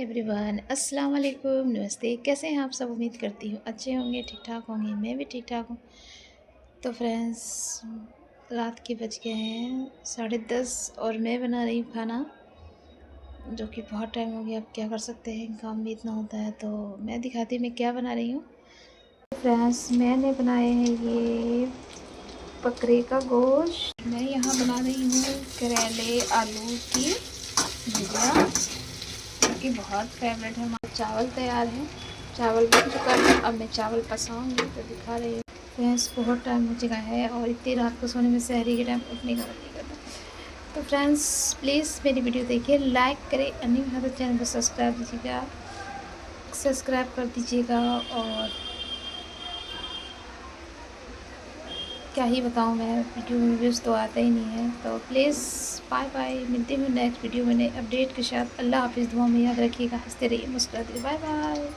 Everyone, अस्सलाम वालेकुम, नमस्ते। कैसे हैं आप सब? उम्मीद करती हूँ अच्छे होंगे, ठीक ठाक होंगे। मैं भी ठीक ठाक हूँ। तो फ्रेंड्स, रात के बज गए हैं 10:30 और मैं बना रही हूँ खाना, जो कि बहुत टाइम हो गया। अब क्या कर सकते हैं, काम भी इतना होता है। तो मैं दिखाती हूँ मैं क्या बना रही हूँ। फ्रेंड्स, मैंने बनाए हैं ये बकरे का गोश्त। मैं यहाँ बना रही हूँ करेले आलू की भुजिया, कि बहुत फेवरेट है। हमारा चावल तैयार है, चावल बन चुका है। अब मैं चावल पसाऊंगी तो दिखा रही हूँ। फ्रेंड्स, बहुत टाइम हो चुका है और इतनी रात को सोने में सहरी के टाइम उठने का मन नहीं करता। तो फ्रेंड्स, प्लीज़ मेरी वीडियो देखिए, लाइक करें, अन्य भाषा चैनल को सब्सक्राइब कर दीजिएगा। और क्या ही बताऊँ मैं, वीडियो में व्यूज़ तो आता ही नहीं है। तो प्लीज़ बाय बाय, मिलती हूँ नेक्स्ट वीडियो में नए अपडेट के साथ। अल्लाह हाफिज़। दुआ में याद रखिएगा, हंसते रहिए, मुस्कुराते रहिए। Bye bye.